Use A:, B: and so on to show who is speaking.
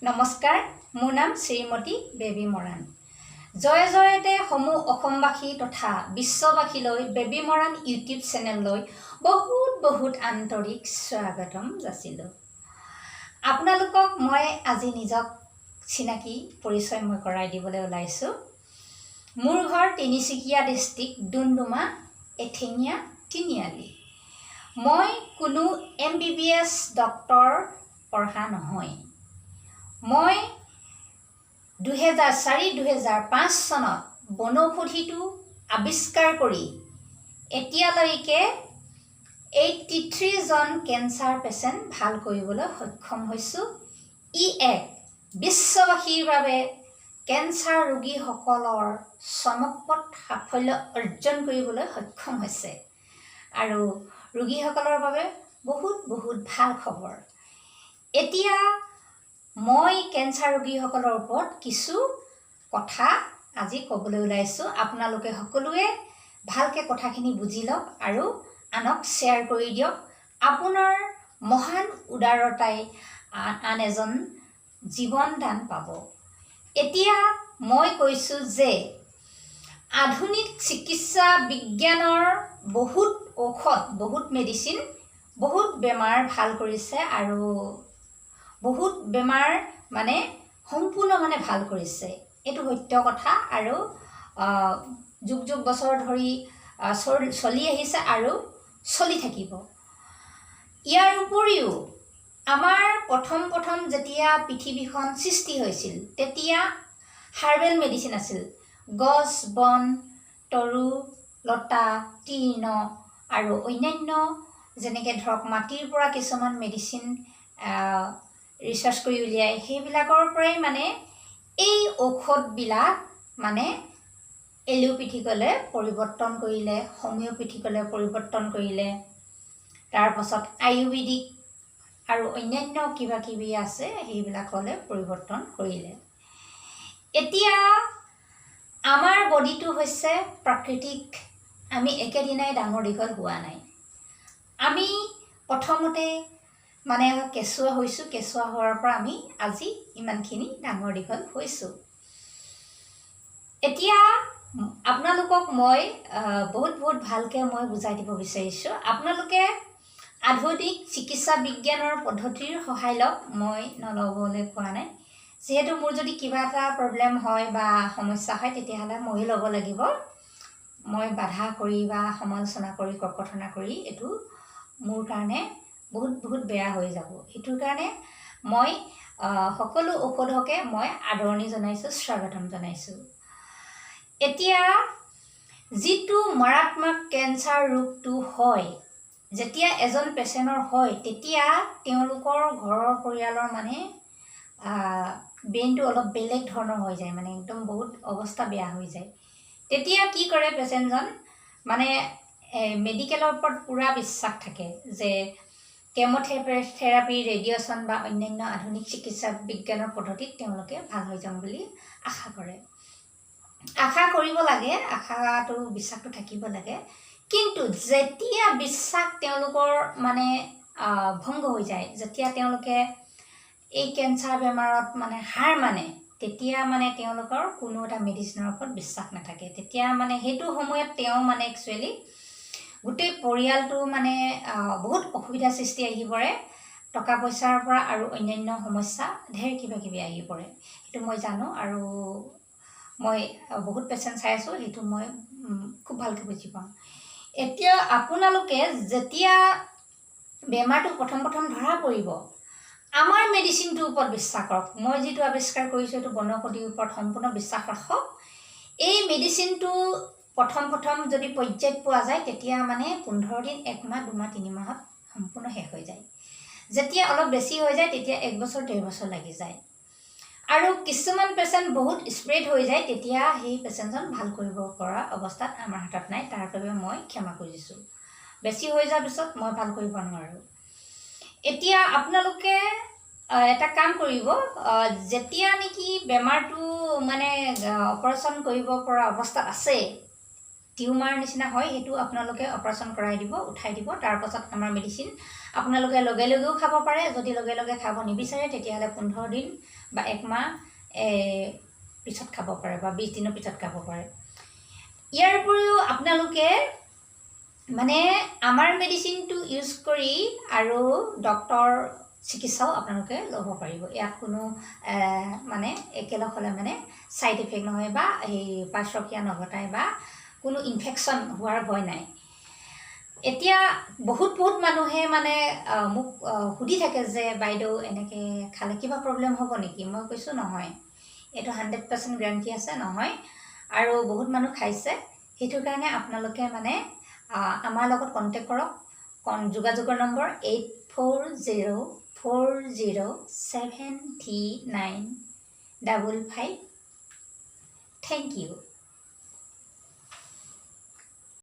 A: নমস্কাৰ, মোৰ নাম শ্ৰীমতী বেবী মৰাণ। জয় জয়তে সমূহ অসমবাসী তথা বিশ্ববাসীলৈ বেবী মৰাণ ইউটিউব চেনেললৈ বহুত আন্তৰিক স্বাগতম যাচিলোঁ। আপোনালোকক মই আজি নিজক চিনাকি পৰিচয় মই কৰাই দিবলৈ ওলাইছোঁ। মোৰ ঘৰ তিনিচুকীয়া ডিষ্ট্ৰিক্ট ডুমডুমা এথেঙিয়া তিনিআলি। মই কোনো MBBS ডক্টৰ পঢ়া নহয়। মই 2004-2005 চনত বনৌষধিটো আৱিষ্কাৰ কৰি এতিয়ালৈকে 83 জন কেঞ্চাৰ পেচেণ্ট ভাল কৰিবলৈ সক্ষম হৈছোঁ। ই এক বিশ্ববাসীৰ বাবে কেঞ্চাৰ ৰোগীসকলৰ চমকপ্ৰদ সাফল্য অৰ্জন কৰিবলৈ সক্ষম হৈছে আৰু ৰোগীসকলৰ বাবে বহুত ভাল খবৰ। এতিয়া মই কেঞ্চাৰ ৰোগীসকলৰ ওপৰত কিছু কথা আজি ক'বলৈ ওলাইছোঁ। আপোনালোকে সকলোৱে ভালকৈ কথাখিনি বুজি লওক আৰু আনক শ্বেয়াৰ কৰি দিয়ক। আপোনাৰ মহান উদাৰতাই আন এজন জীৱন দান পাব। এতিয়া মই কৈছোঁ যে আধুনিক চিকিৎসা বিজ্ঞানৰ বহুত ঔষধ, বহুত মেডিচিন, বহুত বেমাৰ ভাল কৰিছে আৰু বহুত বেমাৰ সম্পূৰ্ণ ভাল কৰিছে। এইটো সত্য কথা আৰু যুগ বছৰ ধৰি চলি আহিছে আৰু চলি থাকিব। ইয়াৰ উপৰিও আমাৰ প্ৰথম যেতিয়া পৃথিৱীখন সৃষ্টি হৈছিল তেতিয়া হাৰ্বেল মেডিচিন আছিল। গছ বন, তৰু লতা, তৃণ আৰু অন্যান্য যেনেকৈ ধৰক মাটিৰ পৰা কিছুমান মেডিচিন ৰিচাৰ্চ কৰি উলিয়াই, সেইবিলাকৰ পৰাই এই ঔষধবিলাক এলোপেথিকলৈ পৰিৱৰ্তন কৰিলে, হোমিঅ'পেথিকলৈ পৰিৱৰ্তন কৰিলে, তাৰপাছত আয়ুৰ্বেদিক আৰু অন্যান্য কিবা আছে সেইবিলাকলৈ পৰিৱৰ্তন কৰিলে। এতিয়া আমাৰ বডিটো হৈছে প্ৰাকৃতিক। আমি একেদিনাই ডাঙৰ দীঘল হোৱা নাই। আমি প্ৰথমতে কেঁচুৱা হৈছোঁ। কেঁচুৱা হোৱাৰ পৰা আমি আজি ইমানখিনি ডাঙৰ দীঘল হৈছোঁ। এতিয়া আপোনালোকক মই বহুত ভালকৈ মই বুজাই দিব বিচাৰিছোঁ। আপোনালোকে আধুনিক চিকিৎসা বিজ্ঞানৰ পদ্ধতিৰ সহায় লওক, মই নল'বলৈ কোৱা নাই। যিহেতু মোৰ যদি কিবা এটা প্ৰব্লেম হয় বা সমস্যা হয় তেতিয়াহ'লে ময়ো ল'ব লাগিব। মই বাধা কৰি বা সমালোচনা কৰি ককৰ্থনা কৰি এইটো মোৰ কাৰণে বহুত বেয়া হৈ যাব। সেইটোৰ কাৰণে মই সকলো ঔষধকে মই আদৰণি জনাইছোঁ, স্বাগতম জনাইছোঁ। এতিয়া যিটো মাৰাত্মক কেঞ্চাৰ ৰোগটো হয়, যেতিয়া এজন পেচেণ্টৰ হয় তেতিয়া তেওঁলোকৰ ঘৰৰ পৰিয়ালৰ ব্ৰেইনটো অলপ বেলেগ ধৰণৰ হৈ যায়, একদম বহুত অৱস্থা বেয়া হৈ যায়। তেতিয়া কি কৰে পেচেণ্টজন, মেডিকেলৰ ওপৰত পূৰা বিশ্বাস থাকে যে কেম'থেৰাপি, ৰেডিয়েশ্যন বা অন্যান্য আধুনিক চিকিৎসা বিজ্ঞানৰ পদ্ধতিত তেওঁলোকে ভাল হৈ যাম বুলি আশা কৰে। আশা কৰিব লাগে, আশাটো বিশ্বাসটো থাকিব লাগে। কিন্তু যেতিয়া বিশ্বাস তেওঁলোকৰ ভংগ হৈ যায়, যেতিয়া তেওঁলোকে এই কেঞ্চাৰ বেমাৰত হাৰ মানে, তেতিয়া তেওঁলোকৰ কোনো এটা মেডিচিনৰ ওপৰত বিশ্বাস নাথাকে। তেতিয়া সেইটো সময়ত তেওঁ একচুৱেলি গোটেই পৰিয়ালটো বহুত অসুবিধাৰ সৃষ্টি আহি পৰে। টকা পইচাৰ পৰা আৰু অন্যান্য সমস্যা ঢেৰ কিবা আহি পৰে। সেইটো মই জানো আৰু মই বহুত পেচেণ্ট চাই আছোঁ, সেইটো মই খুব ভালকৈ বুজি পাওঁ। এতিয়া আপোনালোকে যেতিয়া বেমাৰটো প্ৰথম ধৰা পৰিব, আমাৰ মেডিচিনটোৰ ওপৰত বিশ্বাস কৰক। মই যিটো আৱিষ্কাৰ কৰিছোঁ সেইটো বনৌষধিৰ ওপৰত সম্পূৰ্ণ বিশ্বাস ৰাখক। এই মেডিচিনটো প্ৰথম যদি পৰ্যায়ত পোৱা যায় তেতিয়া 15 দিন, 1 মাহ, 2 মাহ, 3 মাহত সম্পূৰ্ণ শেষ হৈ যায়। যেতিয়া অলপ বেছি হৈ যায় তেতিয়া 1 বছৰ, 1.5 বছৰ লাগি যায়। আৰু কিছুমান পেচেণ্ট বহুত স্প্ৰেড হৈ যায়, তেতিয়া সেই পেচেণ্টজন ভাল কৰিব পৰা অৱস্থাত আমাৰ হাতত নাই। তাৰ বাবে মই ক্ষমা খুজিছোঁ। বেছি হৈ যোৱাৰ পিছত মই ভাল কৰিব নোৱাৰোঁ। এতিয়া আপোনালোকে এটা কাম কৰিব, যেতিয়া নেকি বেমাৰটো অপাৰেশ্যন কৰিব পৰা অৱস্থাত আছে টিউমাৰ নিচিনা হয় সেইটো আপোনালোকে অপাৰেশ্যন কৰাই দিব, উঠাই দিব। তাৰ পাছত আমাৰ মেডিচিন আপোনালোকে লগে লগেও খাব পাৰে। যদি লগে লগে খাব নিবিচাৰে তেতিয়াহ'লে 15 দিন বা 1 মাহ পিছত খাব পাৰে বা 20 দিনৰ পিছত খাব পাৰে। ইয়াৰ উপৰিও আপোনালোকে মানে আমাৰ মেডিচিনটো ইউজ কৰি আৰু ডক্টৰ চিকিৎসাও আপোনালোকে ল'ব পাৰিব। ইয়াত কোনো মানে একেলগ হ'লে মানে ছাইড ইফেক্ট নহয় বা এই পাৰ্শ্বক্ৰিয়া নঘটায় বা কোনো ইনফেকশ্যন হোৱাৰ ভয় নাই। এতিয়া বহুত মানুহে মানে মোক সুধি থাকে যে বাইদেউ এনেকৈ খালে কিবা প্ৰব্লেম হ'ব নেকি? মই কৈছোঁ নহয়, এইটো 100% গেৰাণ্টি আছে নহয়। আৰু বহুত মানুহ খাইছে, সেইটো কাৰণে আপোনালোকে মানে আমাৰ লগত কণ্টেক্ট কৰক। যোগাযোগৰ নম্বৰ 8404073955। Thank U.